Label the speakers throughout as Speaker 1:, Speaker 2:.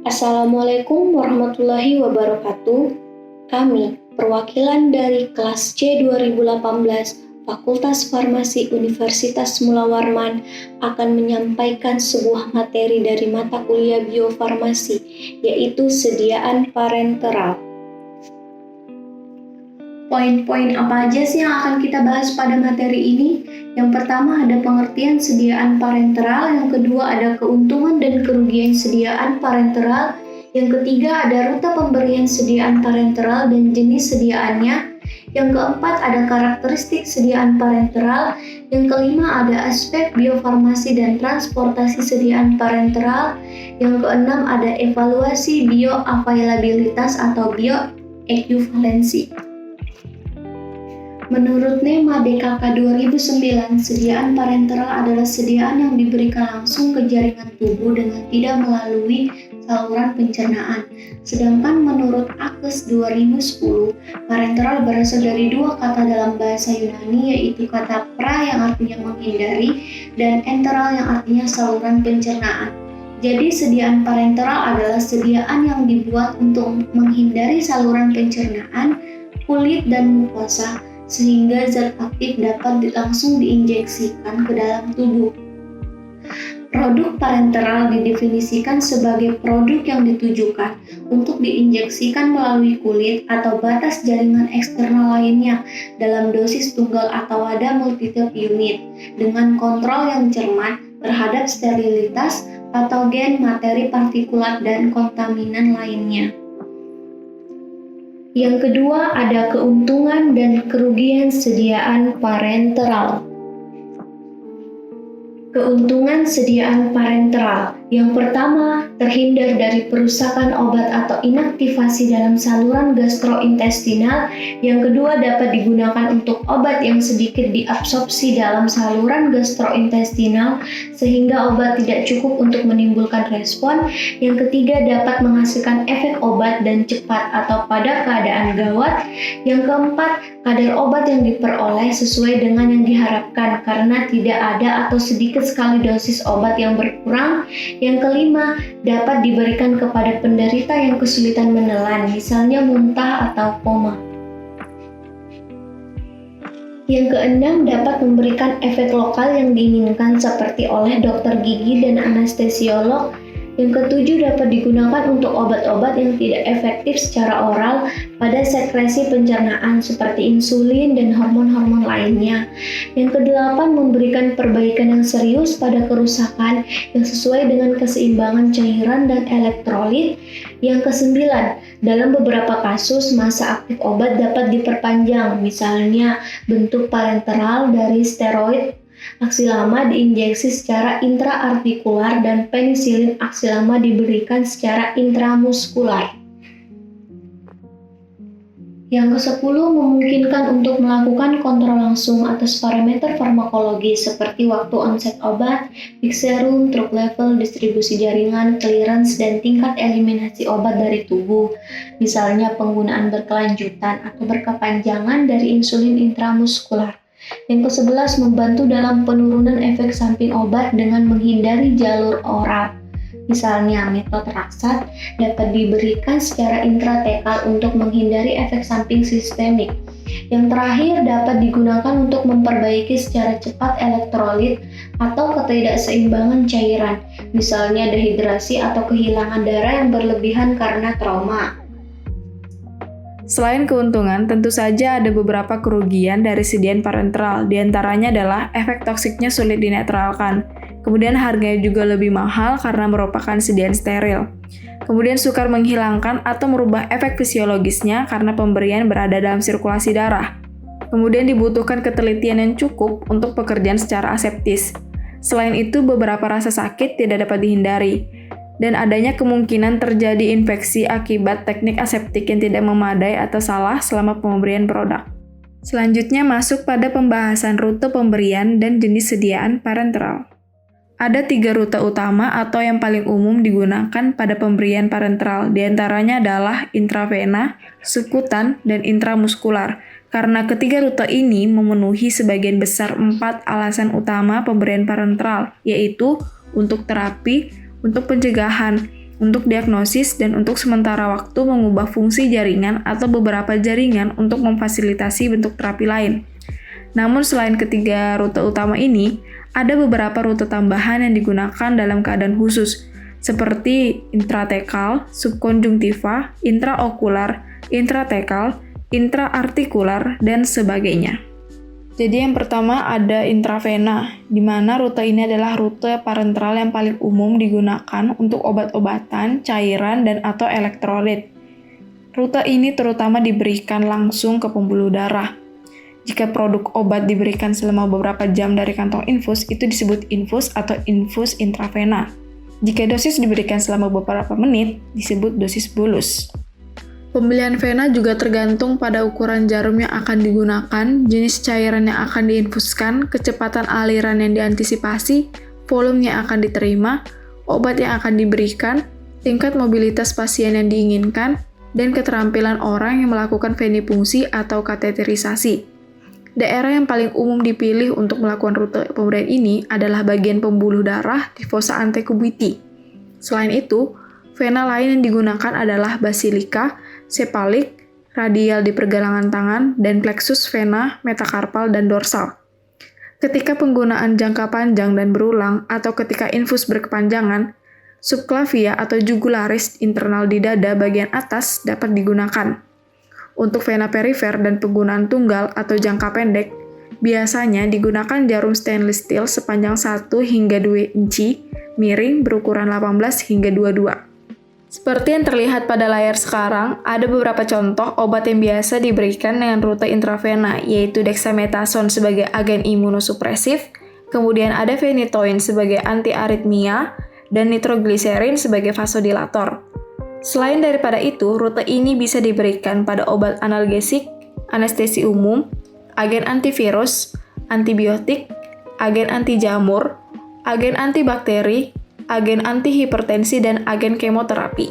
Speaker 1: Assalamualaikum warahmatullahi wabarakatuh. Kami, perwakilan dari kelas C 2018 Fakultas Farmasi Universitas Mula Warman akan menyampaikan sebuah materi dari mata kuliah biofarmasi, yaitu sediaan parenteral. Poin-poin apa aja sih yang akan kita bahas pada materi ini? Yang pertama ada pengertian sediaan parenteral, yang kedua ada keuntungan dan kerugian sediaan parenteral, yang ketiga ada rute pemberian sediaan parenteral dan jenis sediaannya, yang keempat ada karakteristik sediaan parenteral, yang kelima ada aspek biofarmasi dan transportasi sediaan parenteral, yang keenam ada evaluasi bioavailabilitas atau bioekuivalensi. Menurut NEMA DKK 2009, sediaan parenteral adalah sediaan yang diberikan langsung ke jaringan tubuh dengan tidak melalui saluran pencernaan. Sedangkan menurut AKES 2010, parenteral berasal dari dua kata dalam bahasa Yunani, yaitu kata pra yang artinya menghindari dan enteral yang artinya saluran pencernaan. Jadi sediaan parenteral adalah sediaan yang dibuat untuk menghindari saluran pencernaan, kulit dan mukosa, sehingga zat aktif dapat langsung diinjeksikan ke dalam tubuh. Produk parenteral didefinisikan sebagai produk yang ditujukan untuk diinjeksikan melalui kulit atau batas jaringan eksternal lainnya dalam dosis tunggal atau wadah multitip unit dengan kontrol yang cermat terhadap sterilitas, patogen, materi partikulat, dan kontaminan lainnya. Yang kedua ada keuntungan dan kerugian sediaan parenteral. Keuntungan sediaan parenteral. Yang pertama, terhindar dari perusakan obat atau inaktivasi dalam saluran gastrointestinal. Yang kedua, dapat digunakan untuk obat yang sedikit diabsorpsi dalam saluran gastrointestinal sehingga obat tidak cukup untuk menimbulkan respon. Yang ketiga, dapat menghasilkan efek obat dan cepat atau pada keadaan gawat. Yang keempat, kadar obat yang diperoleh sesuai dengan yang diharapkan karena tidak ada atau sedikit sekali dosis obat yang berkurang. Yang kelima, dapat diberikan kepada penderita yang kesulitan menelan, misalnya muntah atau koma. Yang keenam, dapat memberikan efek lokal yang diinginkan seperti oleh dokter gigi dan anestesiolog. Yang ketujuh, dapat digunakan untuk obat-obat yang tidak efektif secara oral pada sekresi pencernaan seperti insulin dan hormon-hormon lainnya. Yang kedelapan, memberikan perbaikan yang serius pada kerusakan yang sesuai dengan keseimbangan cairan dan elektrolit. Yang kesembilan, dalam beberapa kasus masa aktif obat dapat diperpanjang, misalnya bentuk parenteral dari steroid aksilama diinjeksi secara intraartikular dan penisilin aksilama diberikan secara intramuskular. Yang ke-10, memungkinkan untuk melakukan kontrol langsung atas parameter farmakologi seperti waktu onset obat, peak serum, drug level, distribusi jaringan, clearance, dan tingkat eliminasi obat dari tubuh, misalnya penggunaan berkelanjutan atau berkepanjangan dari insulin intramuskular. Yang ke-11, membantu dalam penurunan efek samping obat dengan menghindari jalur oral. Misalnya, metotrexat dapat diberikan secara intratekal untuk menghindari efek samping sistemik. Yang terakhir, dapat digunakan untuk memperbaiki secara cepat elektrolit atau ketidakseimbangan cairan, misalnya dehidrasi atau kehilangan darah yang berlebihan karena trauma.
Speaker 2: Selain keuntungan, tentu saja ada beberapa kerugian dari sediaan parenteral. Di antaranya adalah efek toksiknya sulit dinetralkan. Kemudian harganya juga lebih mahal karena merupakan sediaan steril. Kemudian sukar menghilangkan atau merubah efek fisiologisnya karena pemberian berada dalam sirkulasi darah. Kemudian dibutuhkan ketelitian yang cukup untuk pekerjaan secara aseptis. Selain itu, beberapa rasa sakit tidak dapat dihindari. Dan adanya kemungkinan terjadi infeksi akibat teknik aseptik yang tidak memadai atau salah selama pemberian produk. Selanjutnya masuk pada pembahasan rute pemberian dan jenis sediaan parenteral. Ada 3 rute utama atau yang paling umum digunakan pada pemberian parenteral, di antaranya adalah intravena, subkutan, dan intramuskular. Karena ketiga rute ini memenuhi sebagian besar 4 alasan utama pemberian parenteral, yaitu untuk terapi, untuk pencegahan, untuk diagnosis dan untuk sementara waktu mengubah fungsi jaringan atau beberapa jaringan untuk memfasilitasi bentuk terapi lain. Namun selain ketiga rute utama ini, ada beberapa rute tambahan yang digunakan dalam keadaan khusus, seperti intratekal, subkonjungtiva, intraokular, intratekal, intraartikular, dan sebagainya. Jadi yang pertama ada intravena, di mana rute ini adalah rute parenteral yang paling umum digunakan untuk obat-obatan, cairan, dan atau elektrolit. Rute ini terutama diberikan langsung ke pembuluh darah. Jika produk obat diberikan selama beberapa jam dari kantong infus, itu disebut infus atau infus intravena. Jika dosis diberikan selama beberapa menit, disebut dosis bolus. Pembelian vena juga tergantung pada ukuran jarum yang akan digunakan, jenis cairan yang akan diinfuskan, kecepatan aliran yang diantisipasi, volume yang akan diterima, obat yang akan diberikan, tingkat mobilitas pasien yang diinginkan, dan keterampilan orang yang melakukan venifungsi atau kateterisasi. Daerah yang paling umum dipilih untuk melakukan rute pemberian ini adalah bagian pembuluh darah di fossa antecubiti. Selain itu, vena lain yang digunakan adalah basilika, sepalik, radial di pergelangan tangan, dan plexus vena, metakarpal, dan dorsal. Ketika penggunaan jangka panjang dan berulang, atau ketika infus berkepanjangan, subclavia atau jugularis internal di dada bagian atas dapat digunakan. Untuk vena perifer dan penggunaan tunggal atau jangka pendek, biasanya digunakan jarum stainless steel sepanjang 1 hingga 2 inci, miring berukuran 18 hingga 22. Seperti yang terlihat pada layar sekarang, ada beberapa contoh obat yang biasa diberikan dengan rute intravena, yaitu dexamethasone sebagai agen imunosupresif, kemudian ada phenytoin sebagai antiaritmia, dan nitrogliserin sebagai vasodilator. Selain daripada itu, rute ini bisa diberikan pada obat analgesik, anestesi umum, agen antivirus, antibiotik, agen anti jamur, agen antibakteri, agen antihipertensi, dan agen kemoterapi.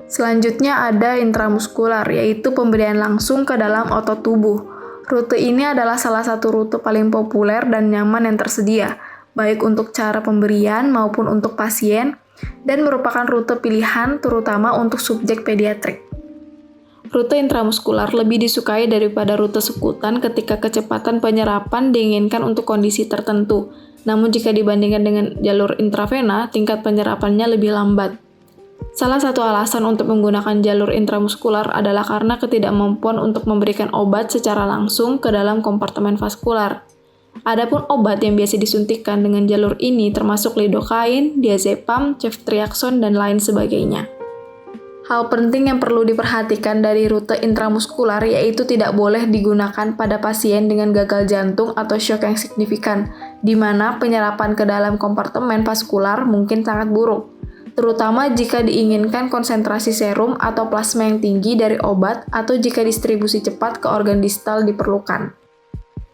Speaker 2: Selanjutnya ada intramuskular, yaitu pemberian langsung ke dalam otot tubuh. Rute ini adalah salah satu rute paling populer dan nyaman yang tersedia, baik untuk cara pemberian maupun untuk pasien, dan merupakan rute pilihan terutama untuk subjek pediatrik. Rute intramuskular lebih disukai daripada rute sekutan ketika kecepatan penyerapan diinginkan untuk kondisi tertentu. Namun jika dibandingkan dengan jalur intravena, tingkat penyerapannya lebih lambat. Salah satu alasan untuk menggunakan jalur intramuskular adalah karena ketidakmampuan untuk memberikan obat secara langsung ke dalam kompartemen vaskular. Adapun obat yang biasa disuntikkan dengan jalur ini termasuk lidocaine, diazepam, ceftriaxone, dan lain sebagainya. Hal penting yang perlu diperhatikan dari rute intramuskular yaitu tidak boleh digunakan pada pasien dengan gagal jantung atau shock yang signifikan, di mana penyerapan ke dalam kompartemen vaskular mungkin sangat buruk, terutama jika diinginkan konsentrasi serum atau plasma yang tinggi dari obat atau jika distribusi cepat ke organ distal diperlukan.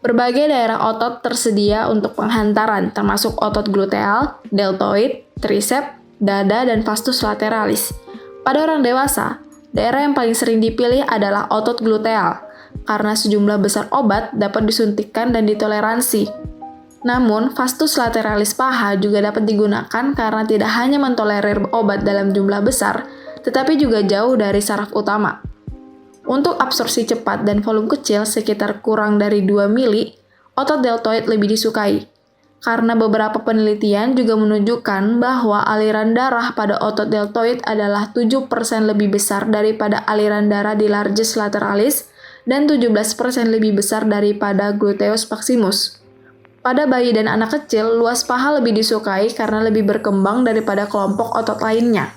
Speaker 2: Berbagai daerah otot tersedia untuk penghantaran, termasuk otot gluteal, deltoid, tricep, dada, dan vastus lateralis. Pada orang dewasa, daerah yang paling sering dipilih adalah otot gluteal, karena sejumlah besar obat dapat disuntikkan dan ditoleransi. Namun, vastus lateralis paha juga dapat digunakan karena tidak hanya mentolerir obat dalam jumlah besar, tetapi juga jauh dari saraf utama. Untuk absorpsi cepat dan volume kecil sekitar kurang dari 2 mili, otot deltoid lebih disukai. Karena beberapa penelitian juga menunjukkan bahwa aliran darah pada otot deltoid adalah 7% lebih besar daripada aliran darah di largus lateralis dan 17% lebih besar daripada gluteus maximus. Pada bayi dan anak kecil, luas paha lebih disukai karena lebih berkembang daripada kelompok otot lainnya.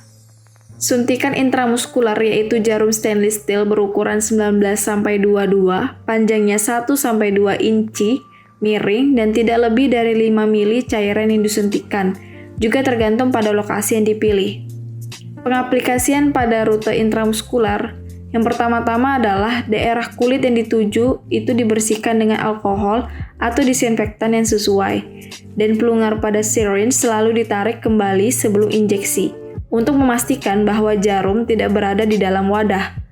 Speaker 2: Suntikan intramuskular yaitu jarum stainless steel berukuran 19-22, panjangnya 1-2 inci, miring, dan tidak lebih dari 5 mili cairan yang disuntikkan, juga tergantung pada lokasi yang dipilih. Pengaplikasian pada rute intramuskular, yang pertama-tama adalah daerah kulit yang dituju itu dibersihkan dengan alkohol atau disinfektan yang sesuai, dan pelungar pada syringe selalu ditarik kembali sebelum injeksi, untuk memastikan bahwa jarum tidak berada di dalam wadah.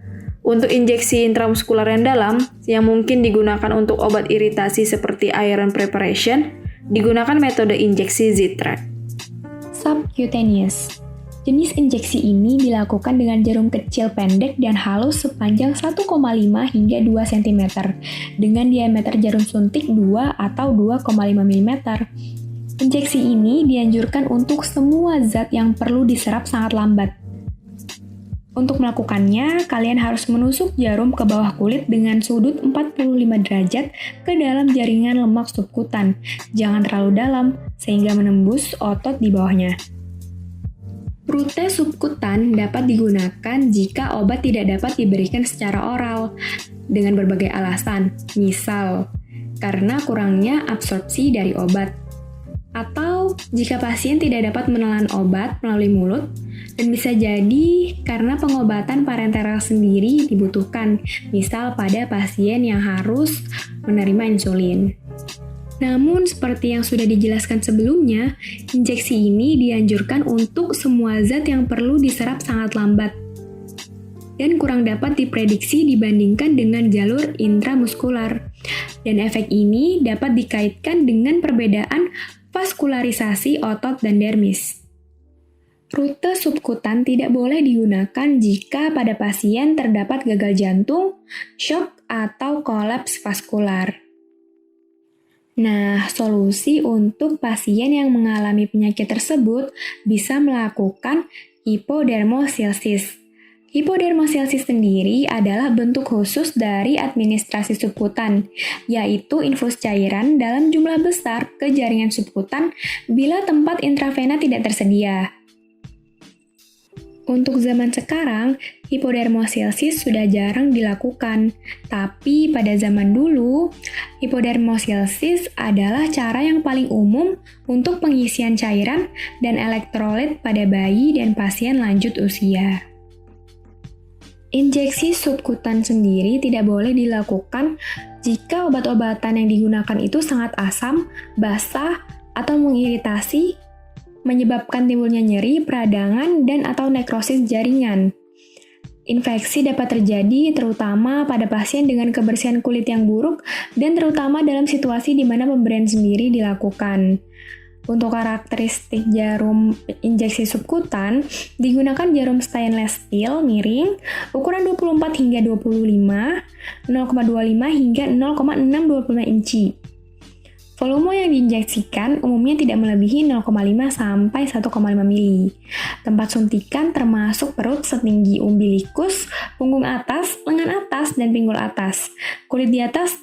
Speaker 2: Untuk injeksi intramuskular yang dalam, yang mungkin digunakan untuk obat iritasi seperti iron preparation, digunakan metode injeksi Z-Track.
Speaker 3: Subcutaneous. Jenis injeksi ini dilakukan dengan jarum kecil pendek dan halus sepanjang 1,5 hingga 2 cm dengan diameter jarum suntik 2 atau 2,5 mm. Injeksi ini dianjurkan untuk semua zat yang perlu diserap sangat lambat. Untuk melakukannya, kalian harus menusuk jarum ke bawah kulit dengan sudut 45 derajat ke dalam jaringan lemak subkutan. Jangan terlalu dalam, sehingga menembus otot di bawahnya. Rute subkutan dapat digunakan jika obat tidak dapat diberikan secara oral dengan berbagai alasan, misal karena kurangnya absorpsi dari obat, atau jika pasien tidak dapat menelan obat melalui mulut, dan bisa jadi karena pengobatan parenteral sendiri dibutuhkan, misal pada pasien yang harus menerima insulin. Namun, seperti yang sudah dijelaskan sebelumnya, injeksi ini dianjurkan untuk semua zat yang perlu diserap sangat lambat dan kurang dapat diprediksi dibandingkan dengan jalur intramuskular. Dan efek ini dapat dikaitkan dengan perbedaan vaskularisasi otot dan dermis. Rute subkutan tidak boleh digunakan jika pada pasien terdapat gagal jantung, shock, atau kolaps vaskular. Nah, solusi untuk pasien yang mengalami penyakit tersebut bisa melakukan hipodermosilsis. Hipodermosilsis sendiri adalah bentuk khusus dari administrasi subkutan, yaitu infus cairan dalam jumlah besar ke jaringan subkutan bila tempat intravena tidak tersedia. Untuk zaman sekarang, hipodermosilsis sudah jarang dilakukan, tapi pada zaman dulu, hipodermosilsis adalah cara yang paling umum untuk pengisian cairan dan elektrolit pada bayi dan pasien lanjut usia. Injeksi subkutan sendiri tidak boleh dilakukan jika obat-obatan yang digunakan itu sangat asam, basah, atau mengiritasi, menyebabkan timbulnya nyeri, peradangan, dan atau nekrosis jaringan. Infeksi dapat terjadi terutama pada pasien dengan kebersihan kulit yang buruk dan terutama dalam situasi di mana pemberian sendiri dilakukan. Untuk karakteristik jarum injeksi subkutan, digunakan jarum stainless steel miring, ukuran 24 hingga 25, 0,25 hingga 0,625 inci. Volume yang diinjeksikan umumnya tidak melebihi 0,5 sampai 1,5 mili. Tempat suntikan termasuk perut setinggi umbilikus, punggung atas, lengan atas, dan pinggul atas. Kulit di atas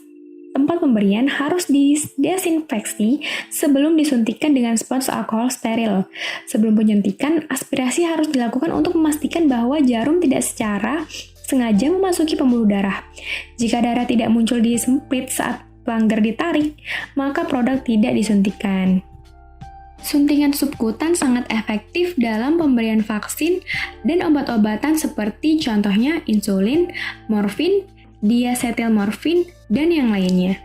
Speaker 3: tempat pemberian harus didesinfeksi sebelum disuntikan dengan spons alkohol steril. Sebelum penyuntikan, aspirasi harus dilakukan untuk memastikan bahwa jarum tidak secara sengaja memasuki pembuluh darah. Jika darah tidak muncul di sempit saat plunger ditarik, maka produk tidak disuntikan. Suntikan subkutan sangat efektif dalam pemberian vaksin dan obat-obatan seperti contohnya insulin, morfin, diasetilmorfin, dan yang lainnya.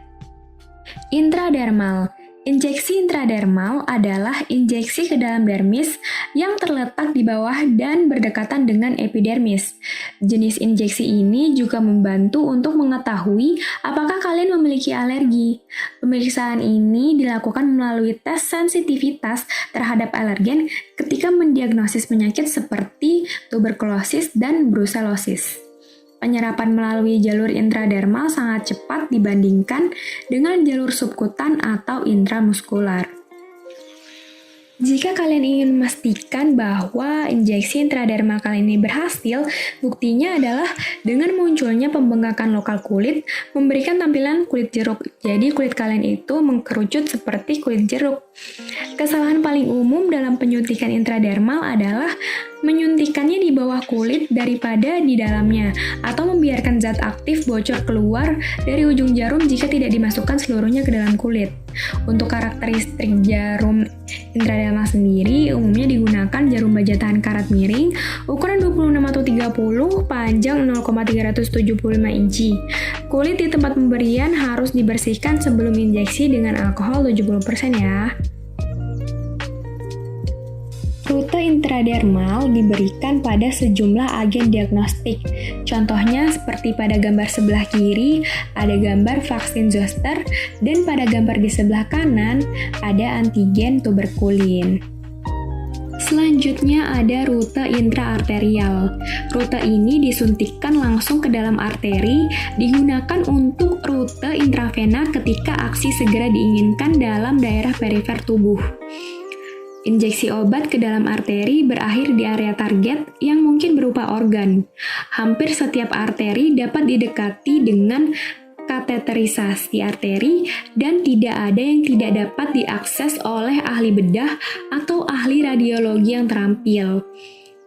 Speaker 3: Intradermal. Injeksi intradermal adalah injeksi ke dalam dermis yang terletak di bawah dan berdekatan dengan epidermis. Jenis injeksi ini juga membantu untuk mengetahui apakah kalian memiliki alergi. Pemeriksaan ini dilakukan melalui tes sensitivitas terhadap alergen ketika mendiagnosis penyakit seperti tuberkulosis dan brusellosis. Penyerapan melalui jalur intradermal sangat cepat dibandingkan dengan jalur subkutan atau intramuskular. Jika kalian ingin memastikan bahwa injeksi intradermal kalian ini berhasil, buktinya adalah dengan munculnya pembengkakan lokal kulit, memberikan tampilan kulit jeruk. Jadi kulit kalian itu mengkerucut seperti kulit jeruk. Kesalahan paling umum dalam penyuntikan intradermal adalah menyuntikannya di bawah kulit daripada di dalamnya, atau membiarkan zat aktif bocor keluar dari ujung jarum jika tidak dimasukkan seluruhnya ke dalam kulit. Untuk karakteristik jarum intradermal sendiri, umumnya digunakan jarum baja tahan karat miring, ukuran 26-30, panjang 0,375 inci. Kulit di tempat pemberian harus dibersihkan sebelum injeksi dengan alkohol 70% ya. Rute intradermal diberikan pada sejumlah agen diagnostik. Contohnya seperti pada gambar sebelah kiri ada gambar vaksin zoster dan pada gambar di sebelah kanan ada antigen tuberkulin. Selanjutnya ada rute intraarterial. Rute ini disuntikkan langsung ke dalam arteri, digunakan untuk rute intravena ketika aksi segera diinginkan dalam daerah perifer tubuh. Injeksi obat ke dalam arteri berakhir di area target yang mungkin berupa organ. Hampir setiap arteri dapat didekati dengan kateterisasi arteri dan tidak ada yang tidak dapat diakses oleh ahli bedah atau ahli radiologi yang terampil.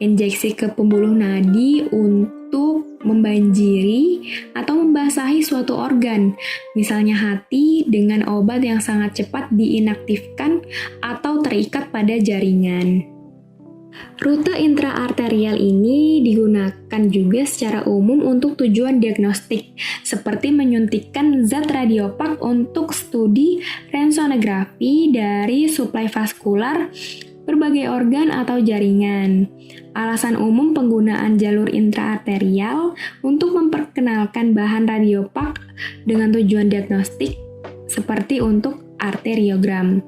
Speaker 3: Injeksi ke pembuluh nadi untuk membanjiri atau membasahi suatu organ, misalnya hati, dengan obat yang sangat cepat diinaktifkan atau terikat pada jaringan. Rute intraarterial ini digunakan juga secara umum untuk tujuan diagnostik, seperti menyuntikkan zat radiopak untuk studi rensonografi dari suplai vaskular berbagai organ atau jaringan. Alasan umum penggunaan jalur intraarterial untuk memperkenalkan bahan radiopak dengan tujuan diagnostik, seperti untuk arteriogram.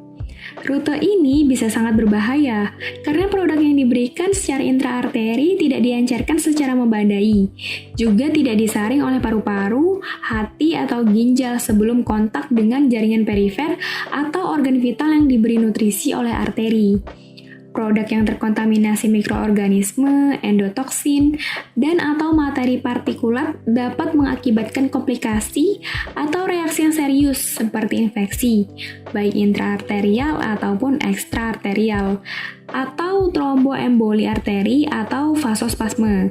Speaker 3: Rute ini bisa sangat berbahaya karena produk yang diberikan secara intraarteri tidak diencerkan secara membadai, juga tidak disaring oleh paru-paru, hati, atau ginjal sebelum kontak dengan jaringan perifer atau organ vital yang diberi nutrisi oleh arteri. Produk yang terkontaminasi mikroorganisme, endotoksin, dan atau materi partikulat dapat mengakibatkan komplikasi atau reaksi yang serius seperti infeksi, baik intraarterial ataupun ekstraarterial, atau tromboemboli arteri atau vasospasme.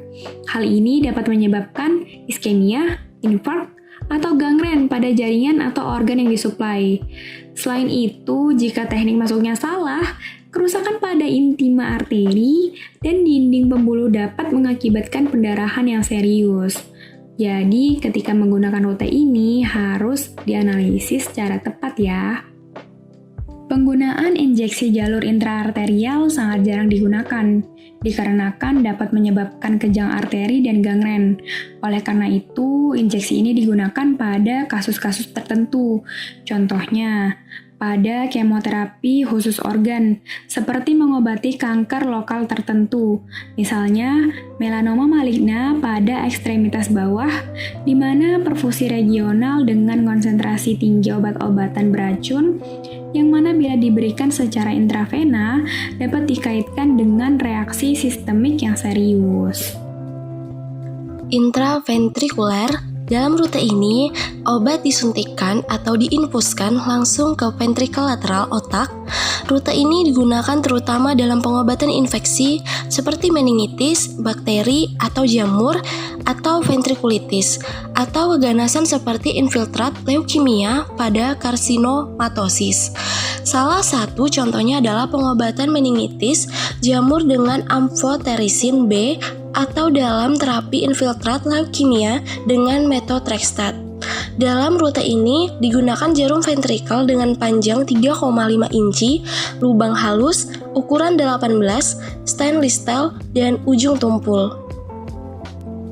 Speaker 3: Hal ini dapat menyebabkan iskemia, infark, atau gangren pada jaringan atau organ yang disuplai. Selain itu, jika teknik masuknya salah, kerusakan pada intima arteri dan dinding pembuluh dapat mengakibatkan pendarahan yang serius. Jadi, ketika menggunakan rute ini harus dianalisis secara tepat ya. Penggunaan injeksi jalur intraarterial sangat jarang digunakan, dikarenakan dapat menyebabkan kejang arteri dan gangren. Oleh karena itu, injeksi ini digunakan pada kasus-kasus tertentu. Contohnya, pada kemoterapi khusus organ, seperti mengobati kanker lokal tertentu, misalnya melanoma maligna pada ekstremitas bawah, di mana perfusi regional dengan konsentrasi tinggi obat-obatan beracun, yang mana bila diberikan secara intravena dapat dikaitkan dengan reaksi sistemik yang serius.
Speaker 4: Intraventrikuler. Dalam rute ini, obat disuntikkan atau diinfuskan langsung ke ventrikel lateral otak. Rute ini digunakan terutama dalam pengobatan infeksi seperti meningitis, bakteri atau jamur, atau ventrikulitis, atau keganasan seperti infiltrat leukemia pada karsinomatosis. Salah satu contohnya adalah pengobatan meningitis jamur dengan amphoterisin B atau dalam terapi infiltrat leukemia dengan methotrexate. Dalam rute ini digunakan jarum ventrikel dengan panjang 3,5 inci, lubang halus, ukuran 18, stainless steel, dan ujung tumpul.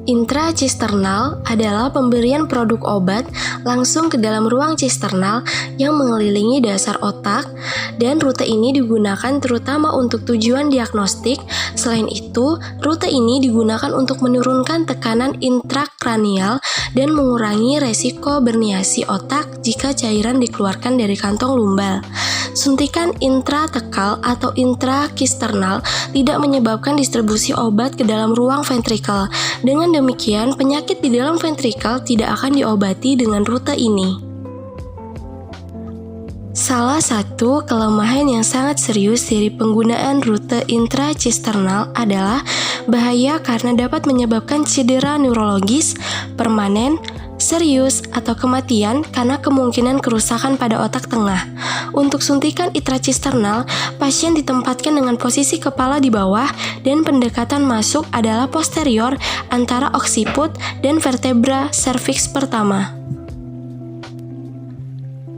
Speaker 4: Intracisternal adalah pemberian produk obat langsung ke dalam ruang cisternal yang mengelilingi dasar otak, dan rute ini digunakan terutama untuk tujuan diagnostik. Selain itu, rute ini digunakan untuk menurunkan tekanan intrakranial dan mengurangi resiko berniasi otak jika cairan dikeluarkan dari kantong lumbal. Suntikan intratekal atau intrakisternal tidak menyebabkan distribusi obat ke dalam ruang ventrikel. Dengan demikian, penyakit di dalam ventrikel tidak akan diobati dengan rute ini. Salah satu kelemahan yang sangat serius dari penggunaan rute intracisternal adalah bahaya karena dapat menyebabkan cedera neurologis, permanen, serius, atau kematian karena kemungkinan kerusakan pada otak tengah. Untuk suntikan intracisternal, pasien ditempatkan dengan posisi kepala di bawah dan pendekatan masuk adalah posterior antara occiput dan vertebra cervix pertama.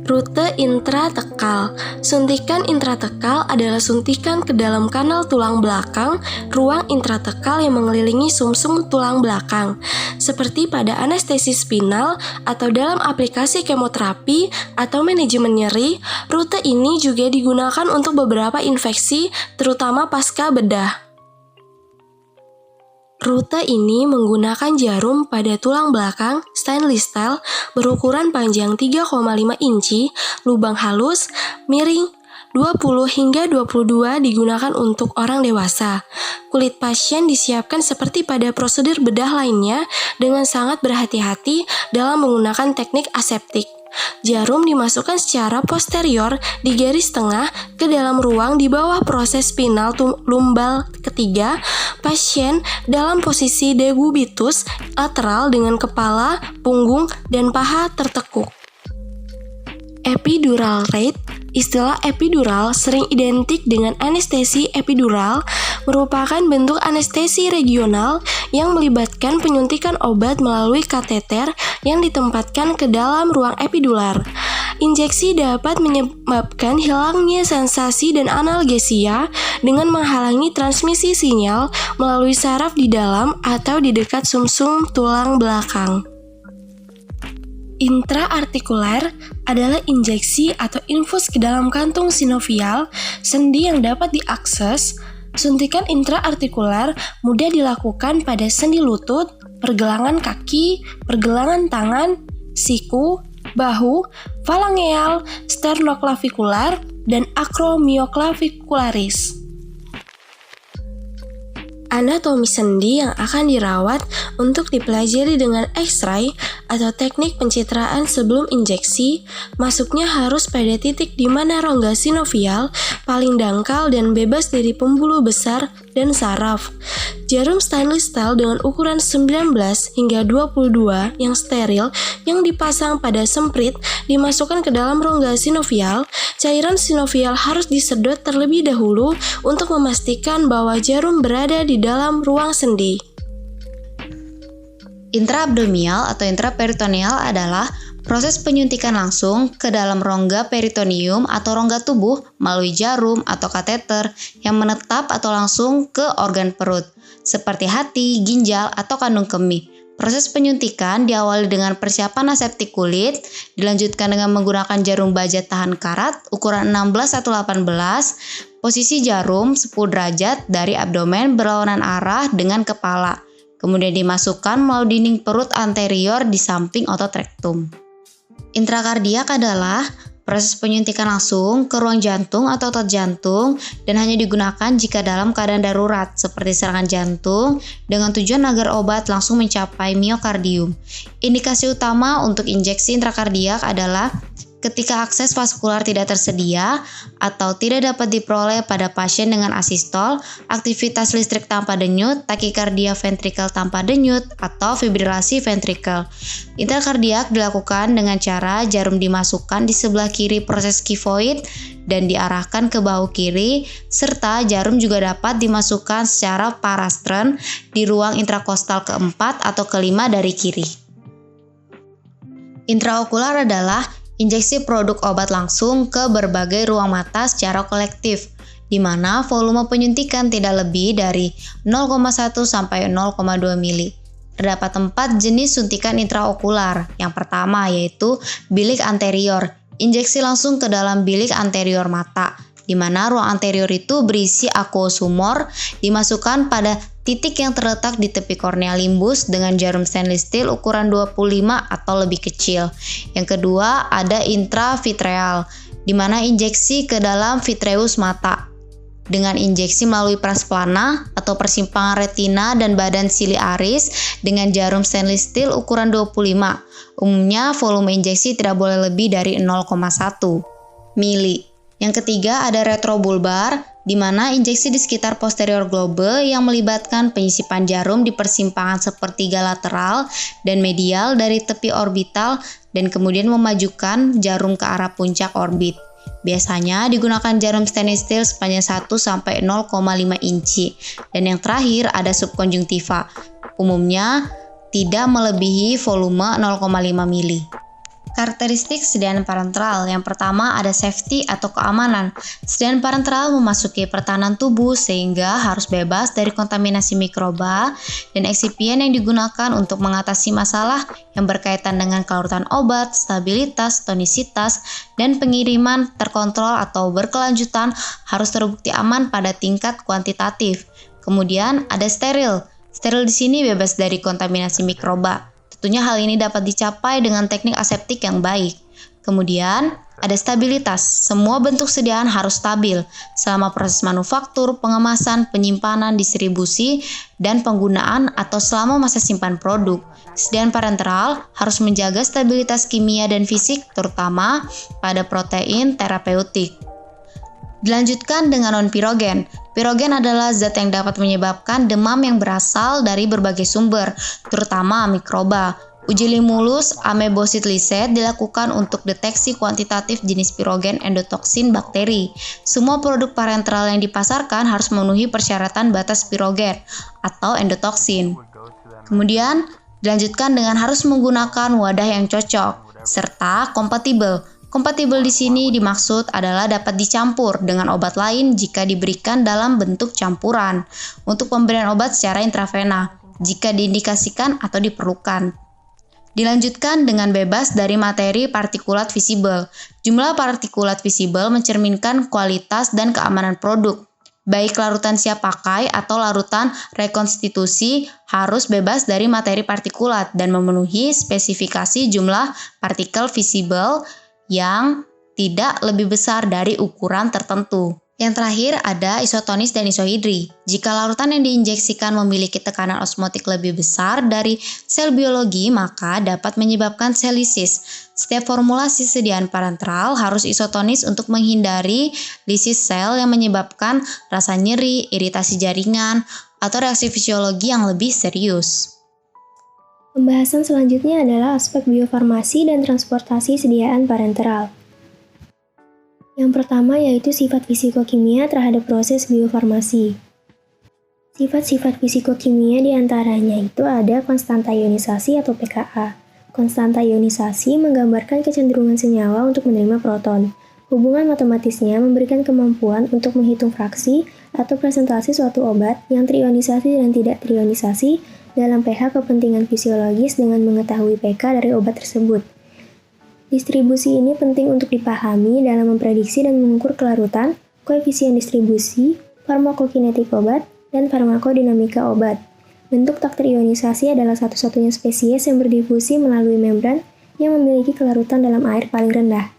Speaker 4: Rute intratekal. Suntikan intratekal adalah suntikan ke dalam kanal tulang belakang, ruang intratekal yang mengelilingi sumsum tulang belakang. Seperti pada anestesi spinal atau dalam aplikasi kemoterapi atau manajemen nyeri, rute ini juga digunakan untuk beberapa infeksi, terutama pasca bedah. Rute ini menggunakan jarum pada tulang belakang stainless steel berukuran panjang 3,5 inci, lubang halus, miring 20 hingga 22 digunakan untuk orang dewasa. Kulit pasien disiapkan seperti pada prosedur bedah lainnya dengan sangat berhati-hati dalam menggunakan teknik aseptik. Jarum dimasukkan secara posterior di garis tengah ke dalam ruang di bawah proses spinal lumbal ketiga. Pasien dalam posisi decubitus lateral dengan kepala, punggung, dan paha tertekuk. Epidural rate. Istilah epidural sering identik dengan anestesi epidural, merupakan bentuk anestesi regional yang melibatkan penyuntikan obat melalui kateter yang ditempatkan ke dalam ruang epidural. Injeksi dapat menyebabkan hilangnya sensasi dan analgesia dengan menghalangi transmisi sinyal melalui saraf di dalam atau di dekat sumsum tulang belakang. Intraartikuler adalah injeksi atau infus ke dalam kantung sinovial sendi yang dapat diakses. Suntikan intraartikuler mudah dilakukan pada sendi lutut, pergelangan kaki, pergelangan tangan, siku, bahu, falangeal, sternoklavikular, dan acromioclavicularis. Anatomi sendi yang akan dirawat untuk dipelajari dengan X-ray atau teknik pencitraan sebelum injeksi. Masuknya harus pada titik di mana rongga sinovial paling dangkal dan bebas dari pembuluh besar dan saraf. Jarum stainless steel dengan ukuran 19 hingga 22 yang steril yang dipasang pada semprit dimasukkan ke dalam rongga sinovial. Cairan sinovial harus disedot terlebih dahulu untuk memastikan bahwa jarum berada di dalam ruang sendi.
Speaker 5: Intraabdominal atau intraperitoneal adalah proses penyuntikan langsung ke dalam rongga peritoneum atau rongga tubuh melalui jarum atau kateter yang menetap atau langsung ke organ perut, seperti hati, ginjal, atau kandung kemih. Proses penyuntikan diawali dengan persiapan aseptik kulit, dilanjutkan dengan menggunakan jarum baja tahan karat ukuran 16 atau 18, posisi jarum 10 derajat dari abdomen berlawanan arah dengan kepala, kemudian dimasukkan melalui dinding perut anterior di samping otot rektum. Intrakardiak adalah proses penyuntikan langsung ke ruang jantung atau otot jantung dan hanya digunakan jika dalam keadaan darurat seperti serangan jantung dengan tujuan agar obat langsung mencapai miokardium. Indikasi utama untuk injeksi intrakardiak adalah ketika akses vaskular tidak tersedia atau tidak dapat diperoleh pada pasien dengan asistol, aktivitas listrik tanpa denyut, takikardia ventrikel tanpa denyut, atau fibrilasi ventrikel. Intrakardiak dilakukan dengan cara jarum dimasukkan di sebelah kiri proses kifoid dan diarahkan ke bahu kiri, serta jarum juga dapat dimasukkan secara parastern di ruang intrakostal keempat atau kelima dari kiri. Intraokular adalah injeksi produk obat langsung ke berbagai ruang mata secara kolektif, di mana volume penyuntikan tidak lebih dari 0,1 sampai 0,2 mili. Terdapat 4 jenis suntikan intraokular. Yang pertama yaitu bilik anterior, injeksi langsung ke dalam bilik anterior mata, di mana ruang anterior itu berisi aqueous humor, dimasukkan pada titik yang terletak di tepi kornea limbus dengan jarum stainless steel ukuran 25 atau lebih kecil. Yang kedua ada intravitreal, di mana injeksi ke dalam vitreus mata dengan injeksi melalui pras plana atau persimpangan retina dan badan ciliaris dengan jarum stainless steel ukuran 25. Umumnya volume injeksi tidak boleh lebih dari 0,1 mili. Yang ketiga ada retrobulbar, di mana injeksi di sekitar posterior globe yang melibatkan penyisipan jarum di persimpangan sepertiga lateral dan medial dari tepi orbital dan kemudian memajukan jarum ke arah puncak orbit. Biasanya digunakan jarum stainless steel sepanjang 1 sampai 0,5 inci. Dan yang terakhir ada subkonjungtiva. Umumnya tidak melebihi volume 0,5 mili. Karakteristik sediaan parenteral. Yang pertama ada safety atau keamanan. Sediaan parenteral memasuki pertahanan tubuh sehingga harus bebas dari kontaminasi mikroba dan eksipien yang digunakan untuk mengatasi masalah yang berkaitan dengan kelarutan obat, stabilitas, tonisitas, dan pengiriman terkontrol atau berkelanjutan harus terbukti aman pada tingkat kuantitatif. Kemudian ada steril. Steril di sini bebas dari kontaminasi mikroba. Tentunya hal ini dapat dicapai dengan teknik aseptik yang baik. Kemudian, ada stabilitas. Semua bentuk sediaan harus stabil selama proses manufaktur, pengemasan, penyimpanan, distribusi, dan penggunaan atau selama masa simpan produk. Sediaan parenteral harus menjaga stabilitas kimia dan fisik, terutama pada protein terapeutik. Dilanjutkan dengan non-pirogen. Pirogen adalah zat yang dapat menyebabkan demam yang berasal dari berbagai sumber, terutama mikroba. Uji Limulus amebosid lyset dilakukan untuk deteksi kuantitatif jenis pirogen endotoksin bakteri. Semua produk parenteral yang dipasarkan harus memenuhi persyaratan batas pirogen atau endotoksin. Kemudian, dilanjutkan dengan harus menggunakan wadah yang cocok, serta kompatibel. Kompatibel di sini dimaksud adalah dapat dicampur dengan obat lain jika diberikan dalam bentuk campuran untuk pemberian obat secara intravena jika diindikasikan atau diperlukan. Dilanjutkan dengan bebas dari materi partikulat visible. Jumlah partikulat visible mencerminkan kualitas dan keamanan produk. Baik larutan siap pakai atau larutan rekonstitusi harus bebas dari materi partikulat dan memenuhi spesifikasi jumlah partikel visible yang tidak lebih besar dari ukuran tertentu. Yang terakhir ada isotonis dan isohidri. Jika larutan yang diinjeksikan memiliki tekanan osmotik lebih besar dari sel biologi, maka dapat menyebabkan sel lisis. Setiap formulasi sediaan parenteral harus isotonis untuk menghindari lisis sel yang menyebabkan rasa nyeri, iritasi jaringan, atau reaksi fisiologi yang lebih serius.
Speaker 6: Pembahasan selanjutnya adalah aspek biofarmasi dan transportasi sediaan parenteral. Yang pertama yaitu sifat fisikokimia terhadap proses biofarmasi. Sifat-sifat fisikokimia diantaranya itu ada konstanta ionisasi atau pKa. Konstanta ionisasi menggambarkan kecenderungan senyawa untuk menerima proton. Hubungan matematisnya memberikan kemampuan untuk menghitung fraksi atau presentasi suatu obat yang terionisasi dan tidak terionisasi dalam pH kepentingan fisiologis dengan mengetahui pK dari obat tersebut. Distribusi ini penting untuk dipahami dalam memprediksi dan mengukur kelarutan, koefisien distribusi, farmakokinetik obat, dan farmakodinamika obat. Bentuk tak terionisasi adalah satu-satunya spesies yang berdifusi melalui membran yang memiliki kelarutan dalam air paling rendah.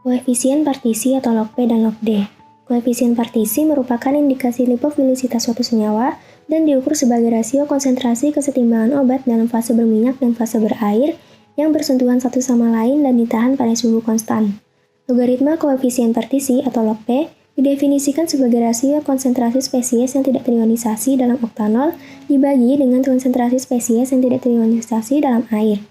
Speaker 6: Koefisien partisi atau log P dan log D. Koefisien partisi merupakan indikasi lipofilisitas suatu senyawa dan diukur sebagai rasio konsentrasi kesetimbangan obat dalam fase berminyak dan fase berair yang bersentuhan satu sama lain dan ditahan pada suhu konstan. Logaritma koefisien partisi atau log P didefinisikan sebagai rasio konsentrasi spesies yang tidak terionisasi dalam oktanol dibagi dengan konsentrasi spesies yang tidak terionisasi dalam air.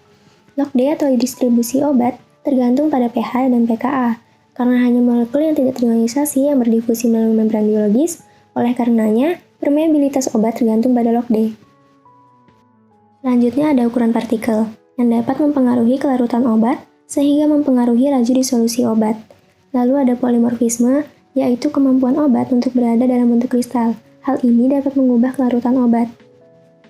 Speaker 6: Log D atau distribusi obat tergantung pada pH dan pKa, karena hanya molekul yang tidak terionisasi yang berdifusi melalui membran biologis, oleh karenanya permeabilitas obat tergantung pada log D. Selanjutnya ada ukuran partikel, yang dapat mempengaruhi kelarutan obat, sehingga mempengaruhi laju disolusi obat. Lalu ada polimorfisme, yaitu kemampuan obat untuk berada dalam bentuk kristal. Hal ini dapat mengubah kelarutan obat.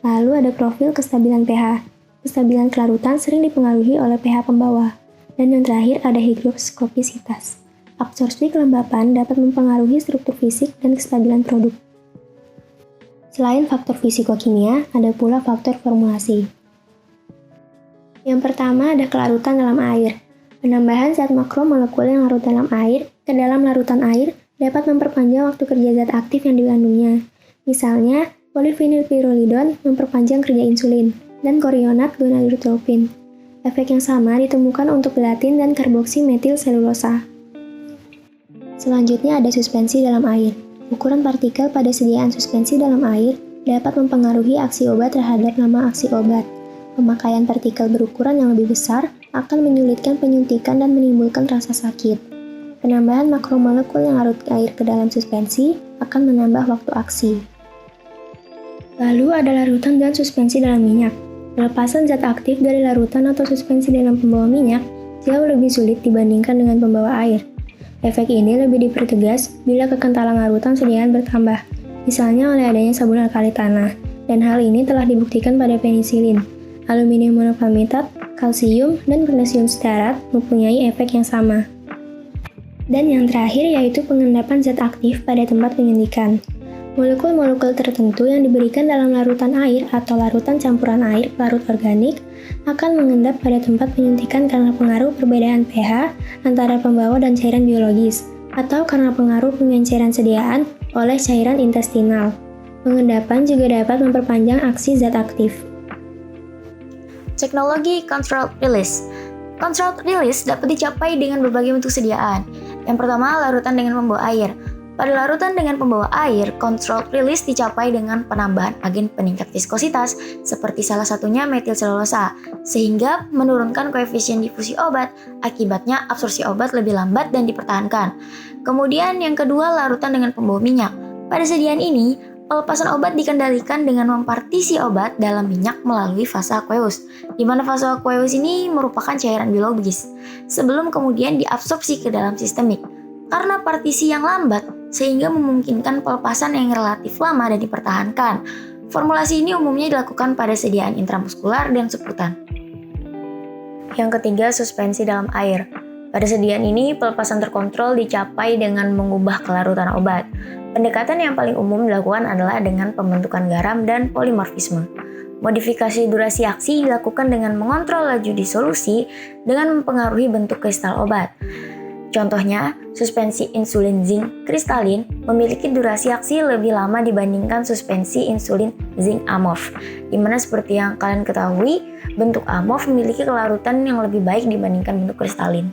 Speaker 6: Lalu ada profil kestabilan pH. Kestabilan kelarutan sering dipengaruhi oleh pH pembawa. Dan yang terakhir ada higroskopisitas. Absorpsi kelembapan dapat mempengaruhi struktur fisik dan kestabilan produk. Selain faktor fisikokimia, ada pula faktor formulasi. Yang pertama ada kelarutan dalam air. Penambahan zat makromolekul yang larut dalam air ke dalam larutan air dapat memperpanjang waktu kerja zat aktif yang dikandungnya. Misalnya, polivinilpirolidon memperpanjang kerja insulin, dan korionat gonadotropin. Efek yang sama ditemukan untuk gelatin dan karboksimetil selulosa. Selanjutnya ada suspensi dalam air. Ukuran partikel pada sediaan suspensi dalam air dapat mempengaruhi aksi obat terhadap nama aksi obat. Pemakaian partikel berukuran yang lebih besar akan menyulitkan penyuntikan dan menimbulkan rasa sakit. Penambahan makromolekul yang larut air ke dalam suspensi akan menambah waktu aksi. Lalu ada larutan dan suspensi dalam minyak. Pelepasan zat aktif dari larutan atau suspensi dalam pembawa minyak jauh lebih sulit dibandingkan dengan pembawa air. Efek ini lebih dipertegas bila kekentalan larutan sediaan bertambah, misalnya oleh adanya sabun alkali tanah, dan hal ini telah dibuktikan pada penisilin. Aluminium monopalmitat, kalsium, dan magnesium stearat mempunyai efek yang sama. Dan yang terakhir yaitu pengendapan zat aktif pada tempat penyuntikan. Molekul-molekul tertentu yang diberikan dalam larutan air atau larutan campuran air pelarut organik akan mengendap pada tempat penyuntikan karena pengaruh perbedaan pH antara pembawa dan cairan biologis, atau karena pengaruh pengenceran sediaan oleh cairan intestinal. Pengendapan juga dapat memperpanjang aksi zat aktif.
Speaker 1: Teknologi controlled release. Controlled release dapat dicapai dengan berbagai bentuk sediaan. Yang pertama, larutan dengan pembawa air. Pada larutan dengan pembawa air, controlled release dicapai dengan penambahan agen peningkat viskositas, seperti salah satunya metil selulosa, sehingga menurunkan koefisien difusi obat, akibatnya absorpsi obat lebih lambat dan dipertahankan. Kemudian yang kedua, larutan dengan pembawa minyak. Pada sediaan ini, pelepasan obat dikendalikan dengan mempartisi obat dalam minyak melalui fase aqueous, di mana fase aqueous ini merupakan cairan biologis, sebelum kemudian diabsorpsi ke dalam sistemik. Karena partisi yang lambat, sehingga memungkinkan pelepasan yang relatif lama dan dipertahankan. Formulasi ini umumnya dilakukan pada sediaan intramuskular dan subkutan. Yang ketiga, suspensi dalam air. Pada sediaan ini, pelepasan terkontrol dicapai dengan mengubah kelarutan obat. Pendekatan yang paling umum dilakukan adalah dengan pembentukan garam dan polimorfisme. Modifikasi durasi aksi dilakukan dengan mengontrol laju disolusi dengan mempengaruhi bentuk kristal obat. Contohnya, suspensi insulin zinc kristalin memiliki durasi aksi lebih lama dibandingkan suspensi insulin zinc amorf, di mana seperti yang kalian ketahui, bentuk amorf memiliki kelarutan yang lebih baik dibandingkan bentuk kristalin.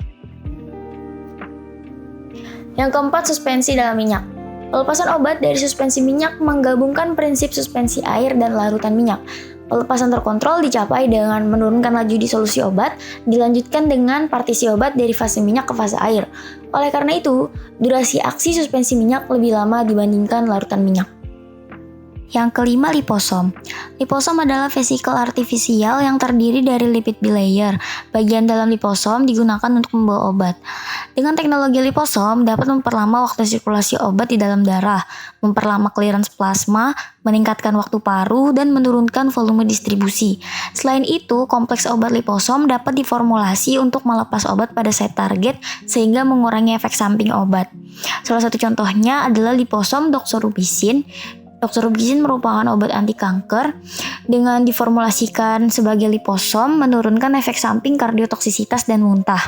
Speaker 1: Yang keempat, suspensi dalam minyak. Pelepasan obat dari suspensi minyak menggabungkan prinsip suspensi air dan larutan minyak. Pelepasan terkontrol dicapai dengan menurunkan laju disolusi obat, dilanjutkan dengan partisi obat dari fase minyak ke fase air. Oleh karena itu, durasi aksi suspensi minyak lebih lama dibandingkan larutan minyak. Yang kelima, liposom. Liposom adalah vesikel artifisial yang terdiri dari lipid bilayer. Bagian dalam liposom digunakan untuk membawa obat. Dengan teknologi liposom dapat memperlama waktu sirkulasi obat di dalam darah, memperlama clearance plasma, meningkatkan waktu paruh, dan menurunkan volume distribusi. Selain itu, kompleks obat liposom dapat diformulasi untuk melepas obat pada site target sehingga mengurangi efek samping obat. Salah satu contohnya adalah liposom doxorubicin. Doxorubicin merupakan obat anti kanker. Dengan diformulasikan sebagai liposom, menurunkan efek samping kardiotoksisitas dan muntah.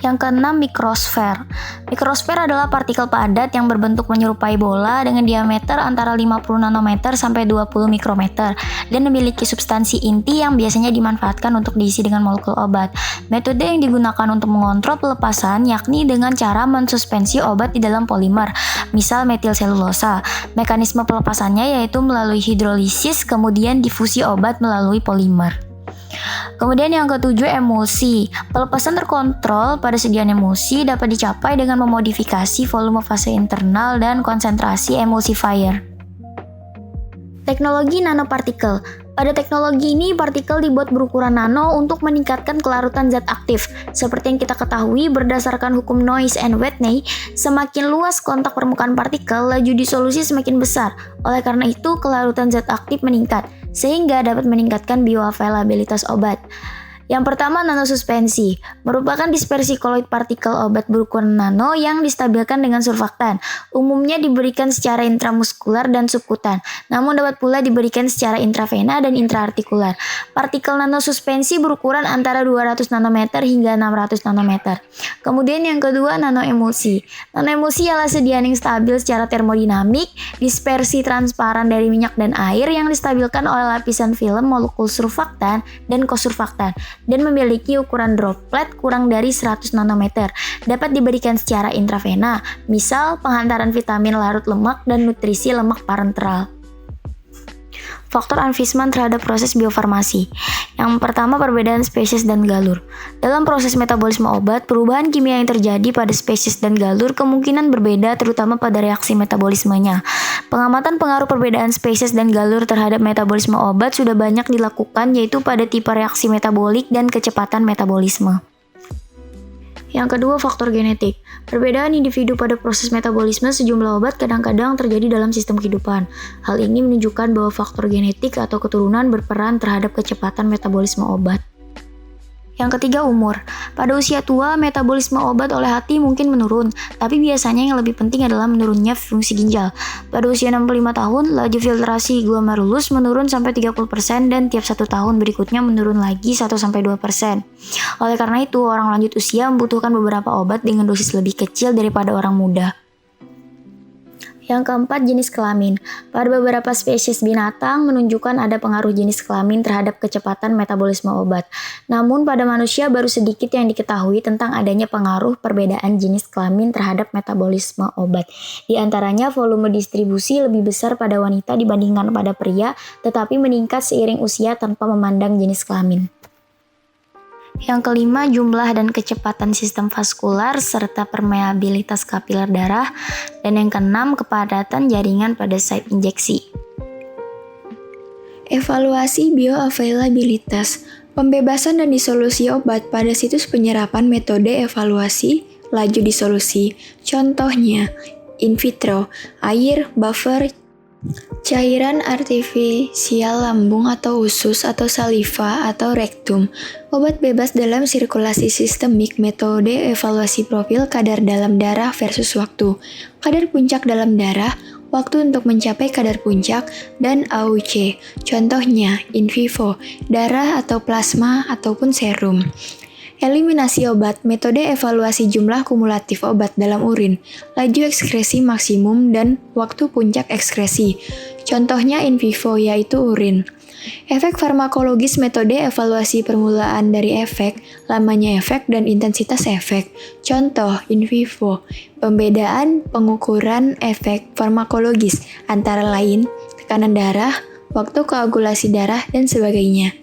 Speaker 1: Yang keenam, mikrosfer. Mikrosfer adalah partikel padat yang berbentuk menyerupai bola dengan diameter antara 50 nanometer sampai 20 mikrometer dan memiliki substansi inti yang biasanya dimanfaatkan untuk diisi dengan molekul obat. Metode yang digunakan untuk mengontrol pelepasan yakni dengan cara mensuspensi obat di dalam polimer, misal metil selulosa. Mekanisme pelepasannya yaitu melalui hidrolisis kemudian difusi obat melalui polimer. Kemudian yang ketujuh, emulsi. Pelepasan terkontrol pada sediaan emulsi dapat dicapai dengan memodifikasi volume fase internal dan konsentrasi emulsifier. Teknologi nanopartikel. Pada teknologi ini, partikel dibuat berukuran nano untuk meningkatkan kelarutan zat aktif. Seperti yang kita ketahui berdasarkan hukum Noyce and Whitney, semakin luas kontak permukaan partikel, laju disolusi semakin besar. Oleh karena itu, kelarutan zat aktif meningkat, sehingga dapat meningkatkan bioavailabilitas obat. Yang pertama, nanosuspensi, merupakan dispersi koloid partikel obat berukuran nano yang distabilkan dengan surfaktan. Umumnya diberikan secara intramuskular dan subkutan, namun dapat pula diberikan secara intravena dan intraartikular. Partikel nanosuspensi berukuran antara 200 nanometer hingga 600 nanometer. Kemudian yang kedua, nanoemulsi. Nanoemulsi ialah sediaan yang stabil secara termodinamik, dispersi transparan dari minyak dan air yang distabilkan oleh lapisan film molekul surfaktan dan kosurfaktan, dan memiliki ukuran droplet kurang dari 100 nanometer. Dapat diberikan secara intravena, misal penghantaran vitamin larut lemak dan nutrisi lemak parenteral.
Speaker 7: faktor Anfisman terhadap proses biofarmasi. Yang pertama, perbedaan spesies dan galur. Dalam proses metabolisme obat, perubahan kimia yang terjadi pada spesies dan galur kemungkinan berbeda terutama pada reaksi metabolismenya. Pengamatan pengaruh perbedaan spesies dan galur terhadap metabolisme obat sudah banyak dilakukan, yaitu pada tipe reaksi metabolik dan kecepatan metabolisme. Yang kedua, faktor genetik. Perbedaan individu pada proses metabolisme sejumlah obat kadang-kadang terjadi dalam sistem kehidupan. Hal ini menunjukkan bahwa faktor genetik atau keturunan berperan terhadap kecepatan metabolisme obat. Yang ketiga, umur. Pada usia tua, metabolisme obat oleh hati mungkin menurun, tapi biasanya yang lebih penting adalah menurunnya fungsi ginjal. Pada usia 65 tahun, laju filtrasi glomerulus menurun sampai 30% dan tiap 1 tahun berikutnya menurun lagi 1-2%. Oleh karena itu, orang lanjut usia membutuhkan beberapa obat dengan dosis lebih kecil daripada orang muda. Yang keempat, jenis kelamin. Pada beberapa spesies binatang menunjukkan ada pengaruh jenis kelamin terhadap kecepatan metabolisme obat. Namun pada manusia baru sedikit yang diketahui tentang adanya pengaruh perbedaan jenis kelamin terhadap metabolisme obat. Di antaranya volume distribusi lebih besar pada wanita dibandingkan pada pria, tetapi meningkat seiring usia tanpa memandang jenis kelamin. Yang kelima, jumlah dan kecepatan sistem vaskular serta permeabilitas kapiler darah. Dan yang keenam, kepadatan jaringan pada site injeksi.
Speaker 8: Evaluasi bioavailabilitas, pembebasan dan disolusi obat pada situs penyerapan metode evaluasi laju disolusi. Contohnya, in vitro, air, buffer, cairan artifisial lambung atau usus atau saliva atau rektum, obat bebas dalam sirkulasi sistemik, metode evaluasi profil kadar dalam darah versus waktu, kadar puncak dalam darah, waktu untuk mencapai kadar puncak, dan AUC. Contohnya, in vivo, darah atau plasma ataupun serum. Eliminasi obat, metode evaluasi jumlah kumulatif obat dalam urin, laju ekskresi maksimum, dan waktu puncak ekskresi. Contohnya in vivo, yaitu urin. Efek farmakologis, metode evaluasi permulaan dari efek, lamanya efek, dan intensitas efek. Contoh in vivo, pembedaan pengukuran efek farmakologis, antara lain tekanan darah, waktu koagulasi darah, dan sebagainya.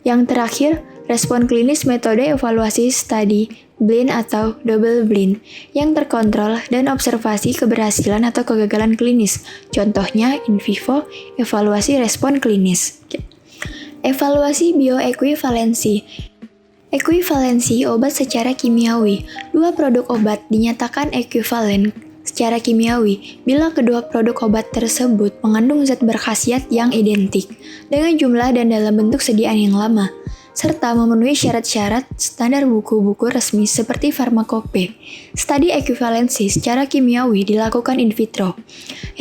Speaker 8: Yang terakhir, respon klinis, metode evaluasi studi blind atau double blind yang terkontrol dan observasi keberhasilan atau kegagalan klinis. Contohnya in vivo, evaluasi respon klinis. Evaluasi bioekuivalensi. Ekuivalensi obat secara kimiawi. Dua produk obat dinyatakan ekuivalen secara kimiawi bila kedua produk obat tersebut mengandung zat berkhasiat yang identik dengan jumlah dan dalam bentuk sediaan yang lama, serta memenuhi syarat-syarat standar buku-buku resmi seperti Farmakope. Studi ekuivalensi secara kimiawi dilakukan in vitro.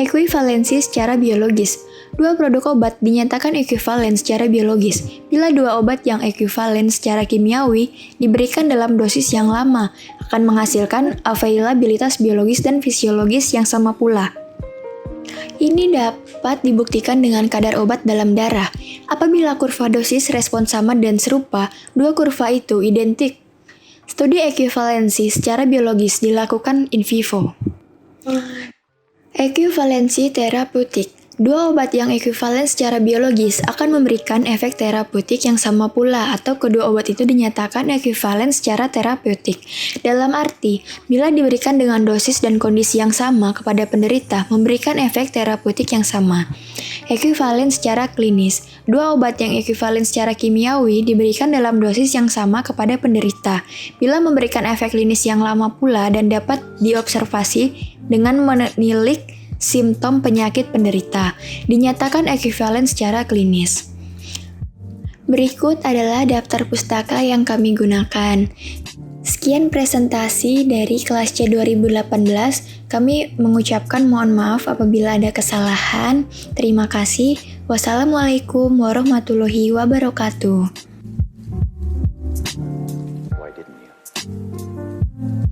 Speaker 8: Ekuivalensi secara biologis. Dua produk obat dinyatakan ekuivalen secara biologis bila dua obat yang ekuivalen secara kimiawi diberikan dalam dosis yang lama akan menghasilkan availabilitas biologis dan fisiologis yang sama pula. Ini dapat dibuktikan dengan kadar obat dalam darah. Apabila kurva dosis respon sama dan serupa, dua kurva itu identik. Studi ekuivalensi secara biologis dilakukan in vivo. Ekuivalensi terapeutik. Dua obat yang ekuivalen secara biologis akan memberikan efek terapeutik yang sama pula atau kedua obat itu dinyatakan ekuivalen secara terapeutik. Dalam arti, bila diberikan dengan dosis dan kondisi yang sama kepada penderita, memberikan efek terapeutik yang sama. Ekuivalen secara klinis. Dua obat yang ekuivalen secara kimiawi diberikan dalam dosis yang sama kepada penderita, bila memberikan efek klinis yang lama pula dan dapat diobservasi dengan menilik simptom penyakit penderita, dinyatakan ekuivalen secara klinis. Berikut adalah daftar pustaka yang kami gunakan. Sekian presentasi dari kelas C 2018. Kami mengucapkan mohon maaf apabila ada kesalahan. Terima kasih. Wassalamualaikum warahmatullahi wabarakatuh.